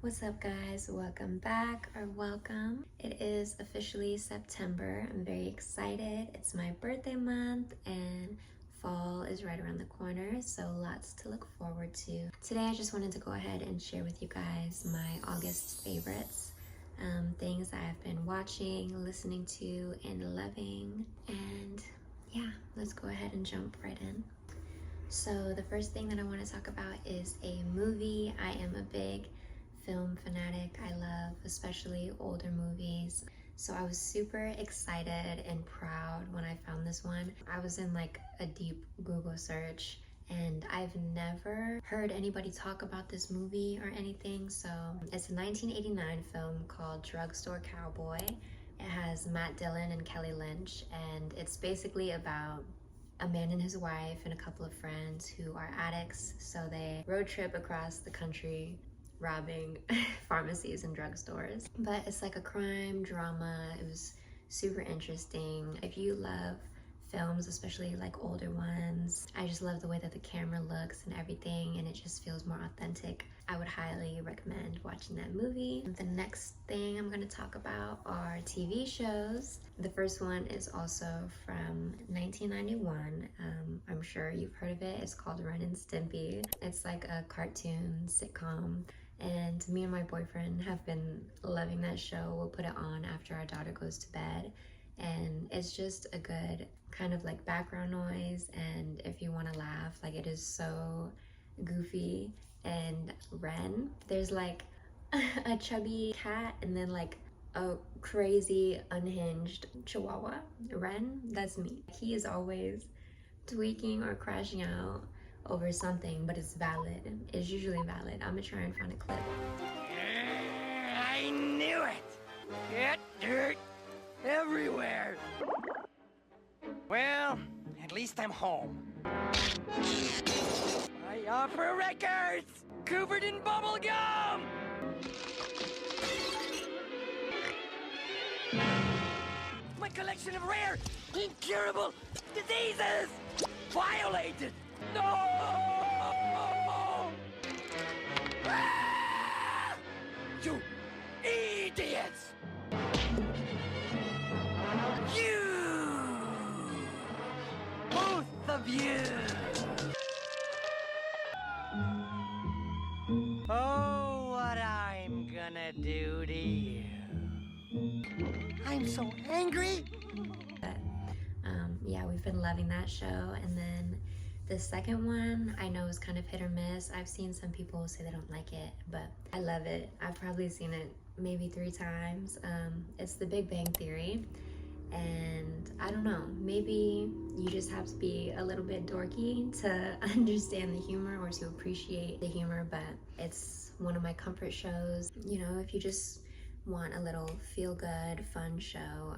What's up guys? Welcome back or welcome. It is officially September. I'm very excited. It's my birthday month and fall is right around the corner, so lots to look forward to. Today I just wanted to go ahead and share with you guys my August favorites. Things I've been watching, listening to, and loving. And yeah, let's go ahead and jump right in. So the first thing that I want to talk about is a movie. I am a big film fanatic. I love especially older movies. So I was super excited and proud when I found this one. I was in like a deep Google search and I've never heard anybody talk about this movie or anything. So it's a 1989 film called Drugstore Cowboy. It has Matt Dillon and Kelly Lynch, and it's basically about a man and his wife and a couple of friends who are addicts. So they road trip across the country robbing pharmacies and drugstores. But it's like a crime drama. It was super interesting. If you love films, especially like older ones, I just love the way that the camera looks and everything, and it just feels more authentic. I would highly recommend watching that movie. The next thing I'm going to talk about are TV shows. The first one is also from 1991. I'm sure you've heard of it. It's called Ren and Stimpy. It's like a cartoon sitcom, and me and my boyfriend have been loving that show. We'll put it on after our daughter goes to bed, and it's just a good kind of like background noise, and if you want to laugh, like, it is so goofy. And Ren, there's like a chubby cat and then like a crazy unhinged chihuahua. Ren, that's me. He is always tweaking or crashing out over something, but it's valid. It's usually valid. I'm gonna try and find a clip. I knew it! Get dirt everywhere! Well, at least I'm home. I offer records! Covered in bubble gum! My collection of rare, incurable diseases! Violated! No! Ah! You idiots! You! Both of you! Oh, what I'm gonna do to you. I'm so angry! But yeah, we've been loving that show. And then the second one, I know is kind of hit or miss. I've seen some people say they don't like it, but I love it. I've probably seen it maybe 3 times. It's The Big Bang Theory. And I don't know, maybe you just have to be a little bit dorky to understand the humor or to appreciate the humor, but it's one of my comfort shows. You know, if you just want a little feel-good, fun show,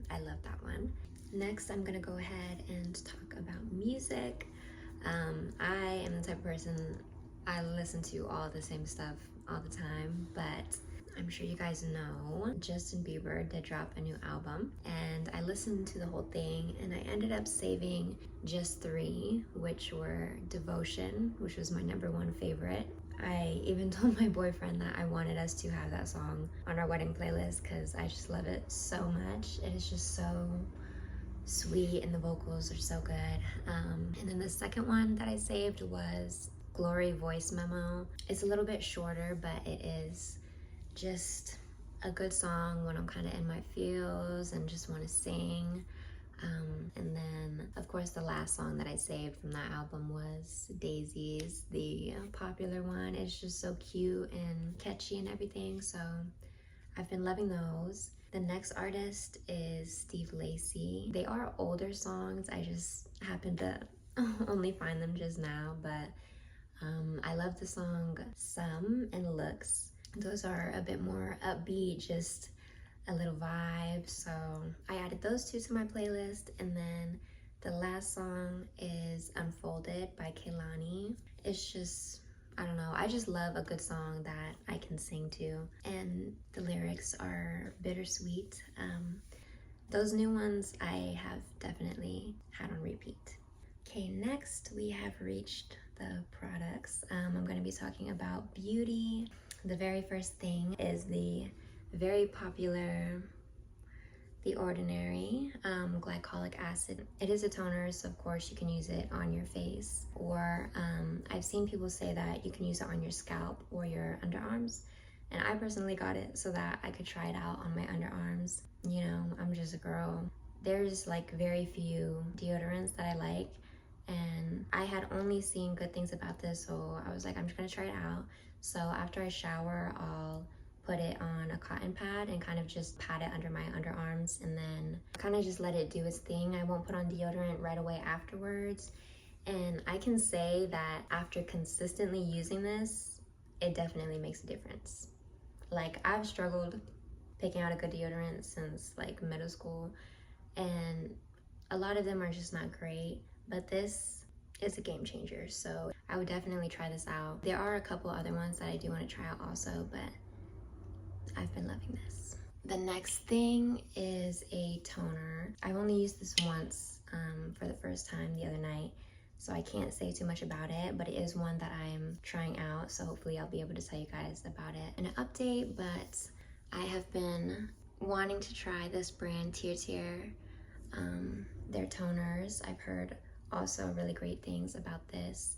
I love that one. Next, I'm gonna go ahead and talk about music. I am the type of person, I listen to all the same stuff all the time, but I'm sure you guys know Justin Bieber did drop a new album, and I listened to the whole thing, and I ended up saving just 3, which were Devotion, which was my #1 favorite. I even told my boyfriend that I wanted us to have that song on our wedding playlist because I just love it so much. It is just so sweet and the vocals are so good. And then the second one that I saved was Glory Voice Memo. It's a little bit shorter, but it is just a good song when I'm kind of in my feels and just want to sing. And then of course the last song that I saved from that album was Daisies, the popular one. It's just so cute and catchy and everything, so I've been loving those. The next artist is Steve Lacy. They are older songs, I just happened to only find them just now, but I love the song Some and Looks. Those are a bit more upbeat, just a little vibe, so I added those 2 to my playlist. And then the last song is Unfolded by Kehlani. It's just, I don't know, I just love a good song that I can sing to, and the lyrics are bittersweet. Those new ones I have definitely had on repeat. Okay, next we have reached the products. I'm going to be talking about beauty. The very first thing is the very popular The Ordinary Glycolic Acid. It is a toner, so of course you can use it on your face, or I've seen people say that you can use it on your scalp or your underarms, and I personally got it so that I could try it out on my underarms. You know, I'm just a girl. There's like very few deodorants that I like, and I had only seen good things about this, so I was like, I'm just gonna try it out. So after I shower, I'll put it on a cotton pad and kind of just pat it under my underarms, and then kind of just let it do its thing. I won't put on deodorant right away afterwards. And I can say that after consistently using this, it definitely makes a difference. Like, I've struggled picking out a good deodorant since like middle school, and a lot of them are just not great, but this is a game changer. So I would definitely try this out. There are a couple other ones that I do want to try out also, but I've been loving this. The next thing is a toner. I've only used this once for the first time the other night, so I can't say too much about it, but it is one that I'm trying out, so hopefully I'll be able to tell you guys about it in an update. But I have been wanting to try this brand, their toners. I've heard also really great things about this.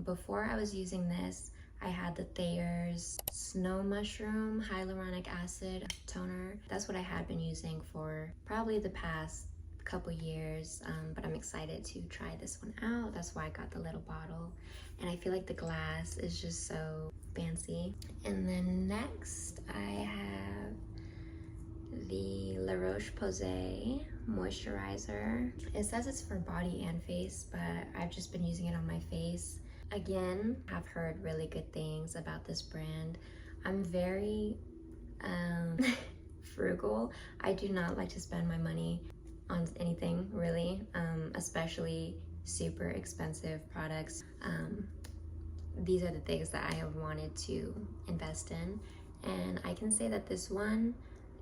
Before I was using this, I had the Thayers Snow Mushroom Hyaluronic Acid Toner. That's what I had been using for probably the past couple years, but I'm excited to try this one out. That's why I got the little bottle, and I feel like the glass is just so fancy. And then next I have the Roche-Posay moisturizer. It says it's for body and face, but I've just been using it on my face. Again, I've heard really good things about this brand. I'm very frugal. I do not like to spend my money on anything really, especially super expensive products. These are the things that I have wanted to invest in, and I can say that this one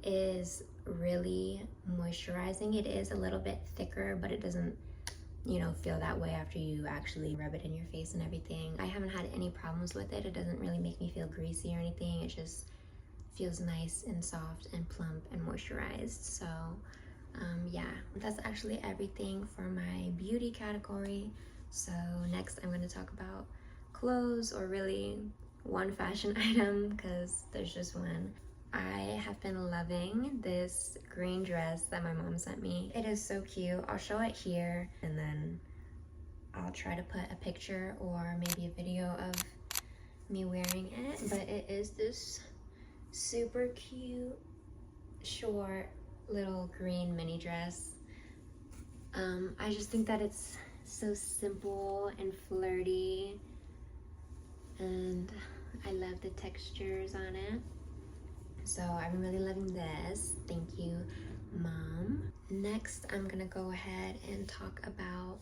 is really moisturizing. It is a little bit thicker, but it doesn't, you know, feel that way after you actually rub it in your face and everything. I haven't had any problems with it. It doesn't really make me feel greasy or anything. It just feels nice and soft and plump and moisturized. So yeah, that's actually everything for my beauty category. So next I'm going to talk about clothes, or really one fashion item, because there's just one. I have been loving this green dress that my mom sent me. It is so cute. I'll show it here, and then I'll try to put a picture or maybe a video of me wearing it. But it is this super cute, short, little green mini dress. I just think that it's so simple and flirty, and I love the textures on it. So I'm really loving this. Thank you, Mom. Next, I'm gonna go ahead and talk about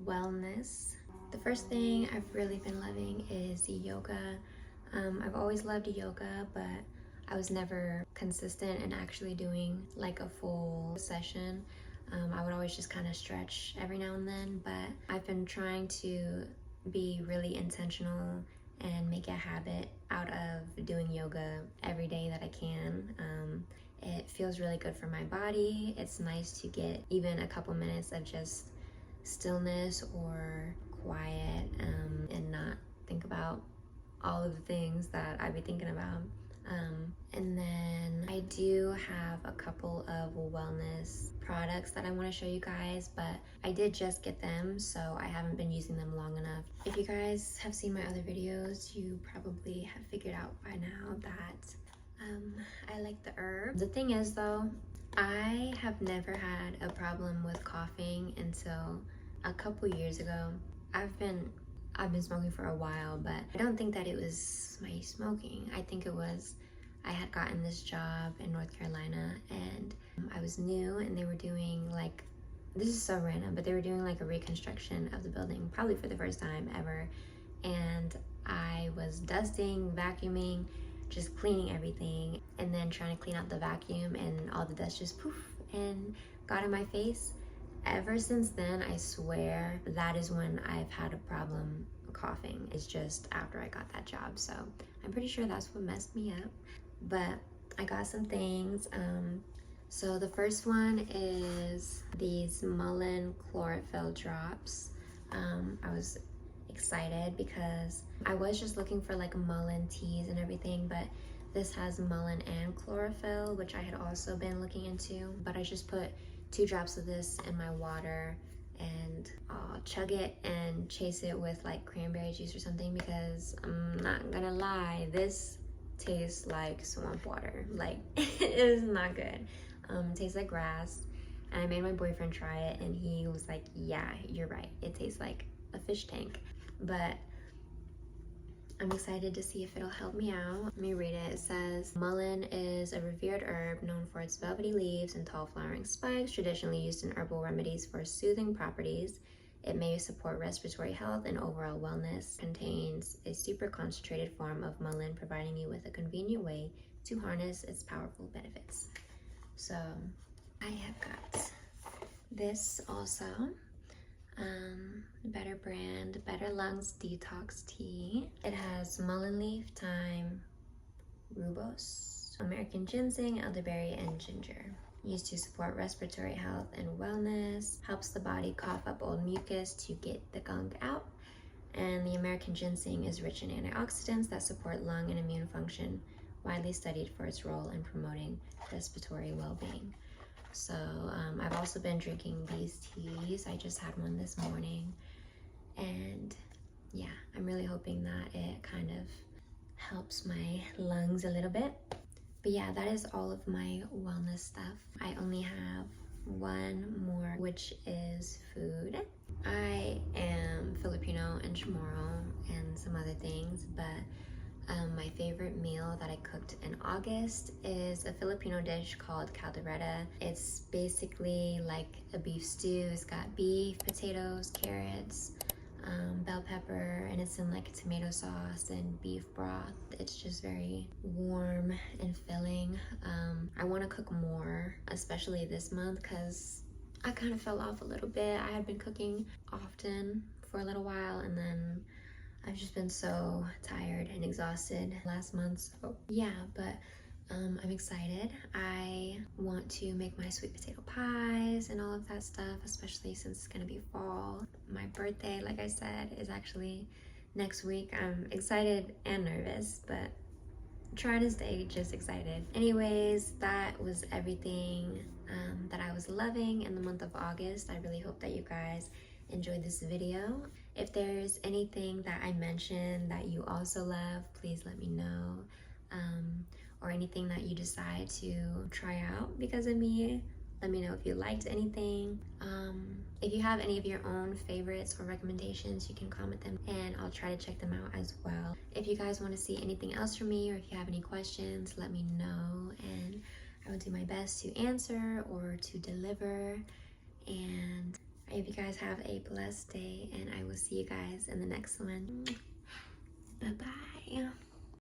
wellness. The first thing I've really been loving is yoga. I've always loved yoga, but I was never consistent in actually doing like a full session. I would always just kind of stretch every now and then, but I've been trying to be really intentional and make a habit out of doing yoga every day that I can. It feels really good for my body. It's nice to get even a couple minutes of just stillness or quiet, and not think about all of the things that I'd be thinking about. And then I do have a couple of wellness products that I want to show you guys, but I did just get them, so I haven't been using them long enough. If you guys have seen my other videos, you probably have figured out by now that I like the herb. The thing is though, I have never had a problem with coughing until a couple years ago. I've been smoking for a while, but I don't think that it was my smoking. I think it was, I had gotten this job in North Carolina, and I was new, and they were doing like, this is so random, but they were doing like a reconstruction of the building, probably for the first time ever. And I was dusting, vacuuming, just cleaning everything, and then trying to clean out the vacuum, and all the dust just poof and got in my face. Ever since then, I swear, that is when I've had a problem coughing. It's just after I got that job. So I'm pretty sure that's what messed me up. But I got some things. So the first one is these Mullein Chlorophyll drops. I was excited because I was just looking for like mullein teas and everything, but this has mullein and chlorophyll, which I had also been looking into. But I just put 2 drops of this in my water and I'll chug it and chase it with like cranberry juice or something, because I'm not gonna lie, this tastes like swamp water. Like it is not good. It tastes like grass. And I made my boyfriend try it and he was like, yeah, you're right, it tastes like a fish tank. But I'm excited to see if it'll help me out. Let me read it. It says, mullein is a revered herb known for its velvety leaves and tall flowering spikes, traditionally used in herbal remedies for soothing properties. It may support respiratory health and overall wellness. Contains a super concentrated form of mullein, providing you with a convenient way to harness its powerful benefits. So I have got this also. Betterbrand Better Lungs Detox Tea. It has mullein leaf, thyme, rooibos, American ginseng, elderberry, and ginger. Used to support respiratory health and wellness. Helps the body cough up old mucus to get the gunk out. And the American ginseng is rich in antioxidants that support lung and immune function. Widely studied for its role in promoting respiratory well-being. So I've also been drinking these teas. I just had one this morning, and yeah, I'm really hoping that it kind of helps my lungs a little bit. But yeah, that is all of my wellness stuff. I only have one more, which is food. I am Filipino and Chamorro and some other things, but my favorite meal that I cooked in August is a Filipino dish called caldereta. It's basically like a beef stew. It's got beef, potatoes, carrots, bell pepper, and it's in like a tomato sauce and beef broth. It's just very warm and filling. I want to cook more, especially this month, because I kind of fell off a little bit. I had been cooking often for a little while, and then I've just been so tired and exhausted last month. So yeah, but I'm excited. I want to make my sweet potato pies and all of that stuff, especially since it's gonna be fall. My birthday, like I said, is actually next week. I'm excited and nervous, but trying to stay just excited. Anyways, that was everything that I was loving in the month of August. I really hope that you guys enjoyed this video. If there's anything that I mentioned that you also love, please let me know. Or anything that you decide to try out because of me, let me know if you liked anything. If you have any of your own favorites or recommendations, you can comment them and I'll try to check them out as well. If you guys want to see anything else from me, or if you have any questions, let me know and I will do my best to answer or to deliver. And I hope you guys have a blessed day, and I will see you guys in the next one. Bye-bye.